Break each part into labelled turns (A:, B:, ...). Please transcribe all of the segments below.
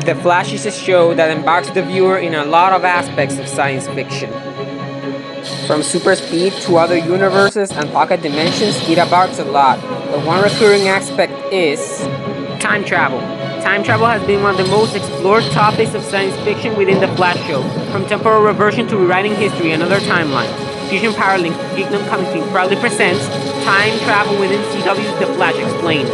A: The Flash is a show that embarks the viewer in a lot of aspects of science fiction. From super speed to other universes and pocket dimensions, it abarks a lot, but one recurring aspect is time travel. Time travel has been one of the most explored topics of science fiction within the Flash show, from temporal reversion to rewriting history and other timelines. Fusion Powerlink Geekdom Comics proudly presents Time Travel within CW's The Flash Explained.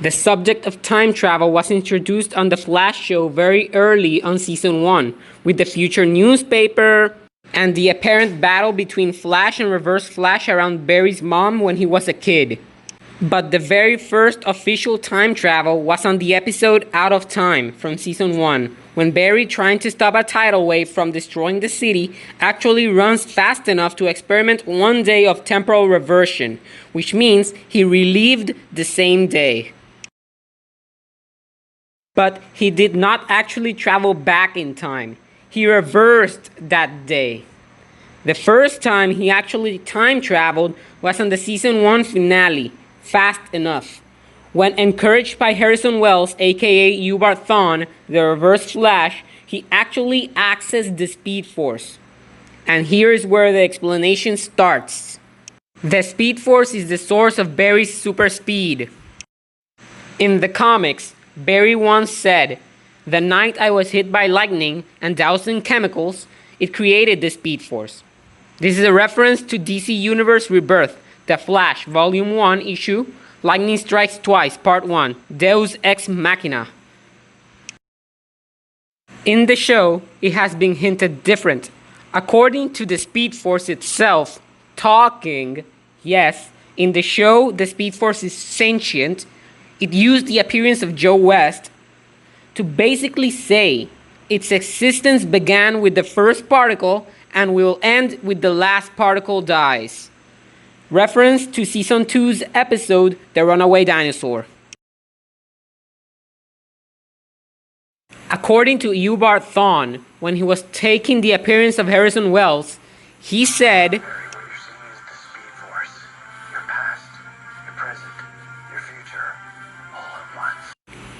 A: The subject of time travel was introduced on The Flash show very early on Season 1, with the future newspaper and the apparent battle between Flash and Reverse Flash around Barry's mom when he was a kid. But the very first official time travel was on the episode Out of Time from Season 1, when Barry, trying to stop a tidal wave from destroying the city, actually runs fast enough to experiment one day of temporal reversion, which means he relived the same day. But he did not actually travel back in time. He reversed that day. The first time he actually time traveled was on the Season 1 finale, Fast Enough, when, encouraged by Harrison Wells, aka Eobard Thawne, the Reverse Flash, he actually accessed the Speed Force. And here is where the explanation starts. The Speed Force is the source of Barry's super speed. In the comics, Barry once said, "The night I was hit by lightning and doused in chemicals, it created the Speed Force." This is a reference to DC Universe Rebirth, The Flash, Volume 1, Issue, Lightning Strikes Twice, Part 1, Deus Ex Machina. In the show, it has been hinted different. According to the Speed Force itself, talking, yes, in the show the Speed Force is sentient. It used the appearance of Joe West to basically say its existence began with the first particle and will end with the last particle dies. Reference to Season 2's episode, The Runaway Dinosaur. According to Eobard Thawne, when he was taking the appearance of Harrison Wells, he said,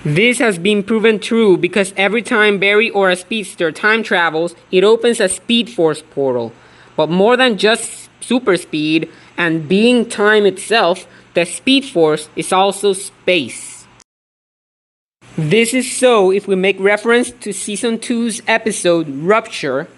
A: "This has been proven true because every time Barry or a speedster time travels, it opens a Speed Force portal. But more than just super speed and being time itself, the Speed Force is also space." This is so if we make reference to Season 2's episode Rupture,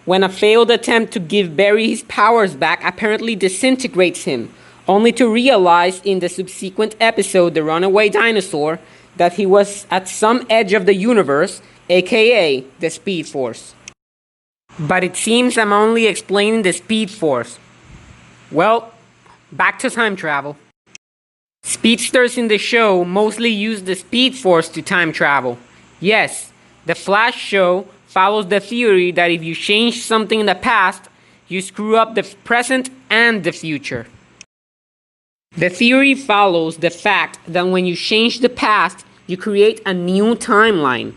A: when a failed attempt to give Barry his powers back apparently disintegrates him, only to realize in the subsequent episode The Runaway Dinosaur that he was at some edge of the universe, aka the Speed Force. But it seems I'm only explaining the Speed Force. Well, back to time travel. Speedsters in the show mostly use the Speed Force to time travel. Yes, the Flash show follows the theory that if you change something in the past, you screw up the present and the future. The theory follows the fact that when you change the past, you create a new timeline.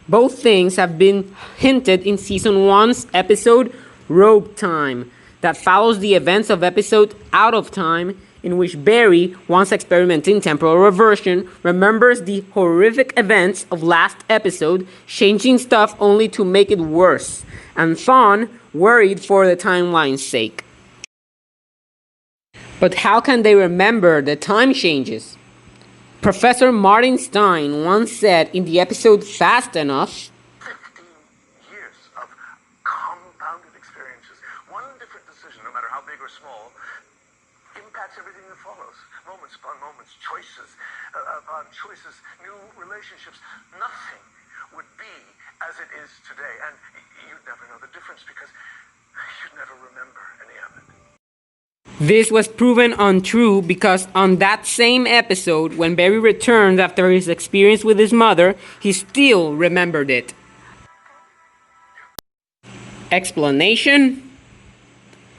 A: Both things have been hinted in Season 1's episode Rogue Time, that follows the events of episode Out of Time, in which Barry, once experimenting temporal reversion, remembers the horrific events of last episode, changing stuff only to make it worse, and Thawne worried for the timeline's sake. But how can they remember the time changes? Professor Martin Stein once said in the episode Fast Enough,
B: 15 years of compounded experiences. One different decision, no matter how big or small, impacts everything that follows. Moments upon moments, choices upon choices, new relationships. Nothing would be as it is today. And you'd never know the difference because you'd never remember any of it.
A: This was proven untrue because on that same episode, when Barry returned after his experience with his mother, he still remembered it. Explanation?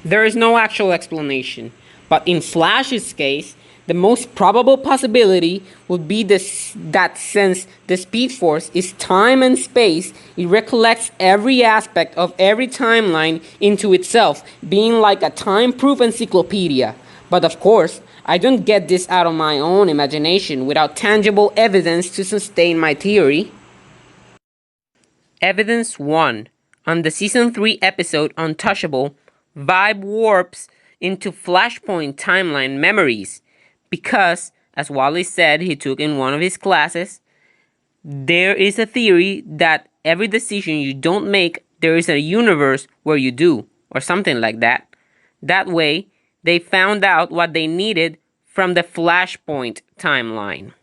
A: There is no actual explanation, but in Flash's case, the most probable possibility would be that since the Speed Force is time and space, it recollects every aspect of every timeline into itself, being like a time-proof encyclopedia. But of course, I don't get this out of my own imagination without tangible evidence to sustain my theory. Evidence 1. On the Season 3 episode Untouchable, Vibe warps into Flashpoint timeline memories because, as Wally said he took in one of his classes, there is a theory that every decision you don't make, there is a universe where you do, or something like that. That way, they found out what they needed from the Flashpoint timeline.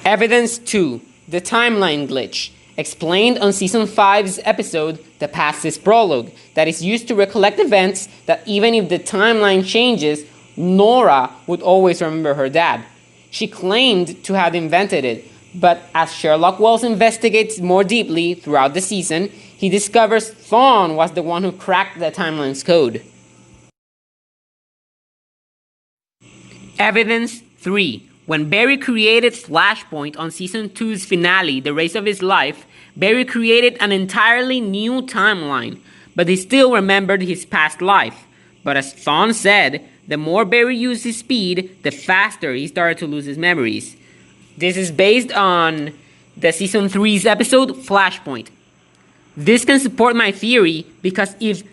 A: Evidence 2. The timeline glitch. Explained on Season 5's episode, The Past is Prologue, that is used to recollect events that even if the timeline changes, Nora would always remember her dad. She claimed to have invented it, but as Sherlock Wells investigates more deeply throughout the season, he discovers Thawne was the one who cracked the timeline's code. Evidence 3. When Barry created Flashpoint on Season 2's finale, The Race of His Life, Barry created an entirely new timeline, but he still remembered his past life. But as Thawne said, the more Barry used his speed, the faster he started to lose his memories. This is based on the Season 3's episode, Flashpoint. This can support my theory because if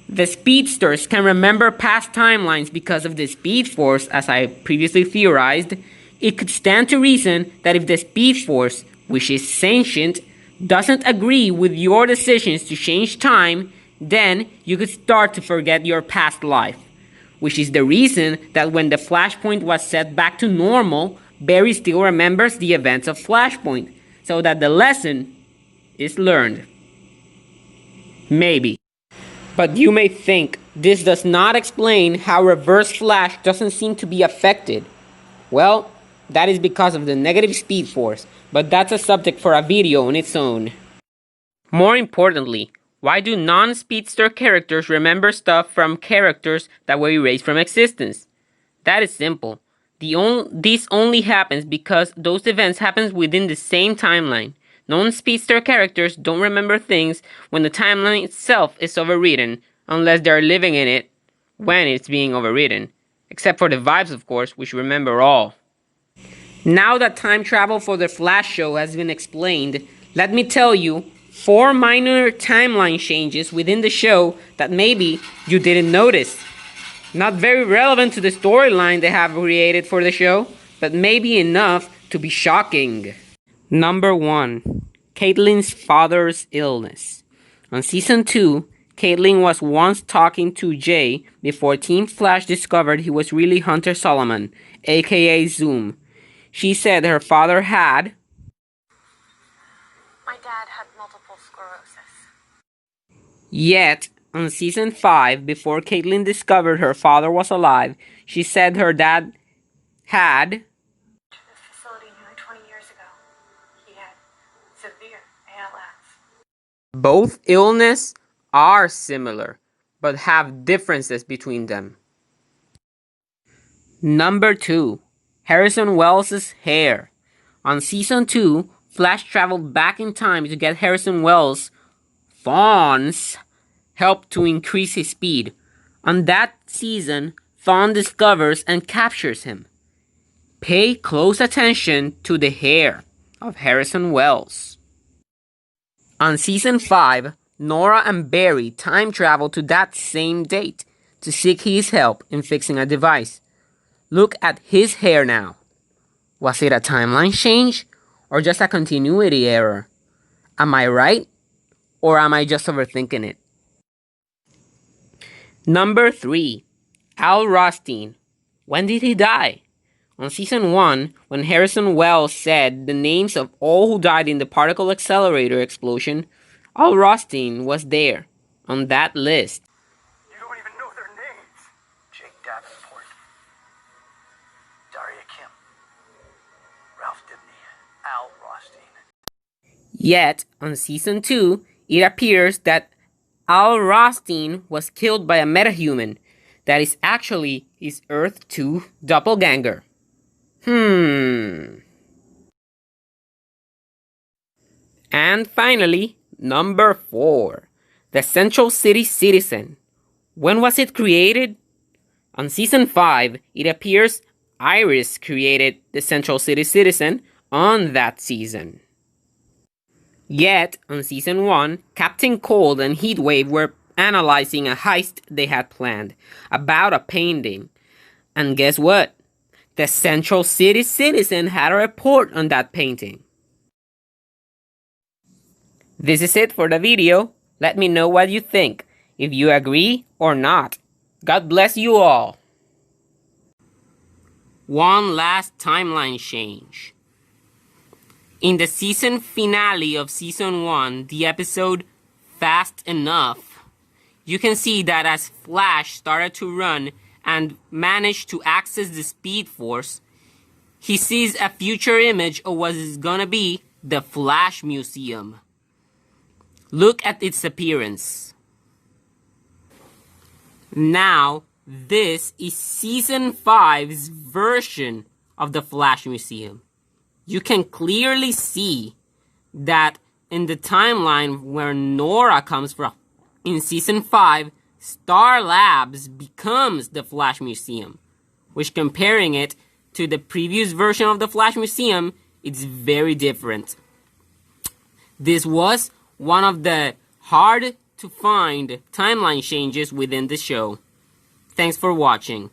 A: the speedsters can remember past timelines because of the speed force, as I previously theorized, it could stand to reason that if the speed force, which is sentient, doesn't agree with your decisions to change time, then you could start to forget your past life. Which is the reason that when the Flashpoint was set back to normal, Barry still remembers the events of Flashpoint, so that the lesson is learned. Maybe. But you may think this does not explain how Reverse Flash doesn't seem to be affected. Well, that is because of the negative speed force, but that's a subject for a video on its own. More importantly, why do non-speedster characters remember stuff from characters that were erased from existence? That is simple. This only happens because those events happen within the same timeline. Non-speedster characters don't remember things when the timeline itself is overwritten, unless they're living in it when it's being overwritten. Except for the Vibes, of course, which remember all. Now that time travel for the Flash show has been explained, let me tell you 4 minor timeline changes within the show that maybe you didn't notice. Not very relevant to the storyline they have created for the show, but maybe enough to be shocking. Number 1. Caitlin's father's illness. On Season 2, Caitlin was once talking to Jay before Team Flash discovered he was really Hunter Solomon, aka Zoom. She said her father had...
C: My dad had multiple sclerosis.
A: Yet, on Season 5, before Caitlin discovered her father was alive, she said her dad had...
C: This facility nearly 20 years ago. He had severe ALS.
A: Both illnesses are similar, but have differences between them. Number 2. Harrison Wells' hair. On Season 2, Flash traveled back in time to get Harrison Wells' Thawne's help to increase his speed. On that season, Thawne discovers and captures him. Pay close attention to the hair of Harrison Wells. On Season 5, Nora and Barry time travel to that same date to seek his help in fixing a device. Look at his hair now. Was it a timeline change or just a continuity error? Am I right? Or am I just overthinking it? Number 3. Al Rothstein. When did he die? On Season 1, when Harrison Wells said the names of all who died in the particle accelerator explosion, Al Rothstein was there, on that list.
B: You don't even know their names. Jake Davenport, Daria Kim, Ralph Dibny, Al Rothstein.
A: Yet, on Season 2, it appears that Al Rothstein was killed by a metahuman that is actually his Earth 2 doppelganger. And finally, number 4. The Central City Citizen. When was it created? On season 5, it appears Iris created the Central City Citizen on that season. Yet, on season 1, Captain Cold and Heatwave were analyzing a heist they had planned about a painting. And guess what? The Central City Citizen had a report on that painting. This is it for the video. Let me know what you think, if you agree or not. God bless you all. One last timeline change. In the season finale of season 1, the episode Fast Enough, you can see that as Flash started to run and managed to access the Speed Force, he sees a future image of what is gonna be the Flash Museum. Look at its appearance. Now, this is season 5's version of the Flash Museum. You can clearly see that in the timeline where Nora comes from, in season 5, Star Labs becomes the Flash Museum, which comparing it to the previous version of the Flash Museum, it's very different. This was one of the hard to find timeline changes within the show. Thanks for watching.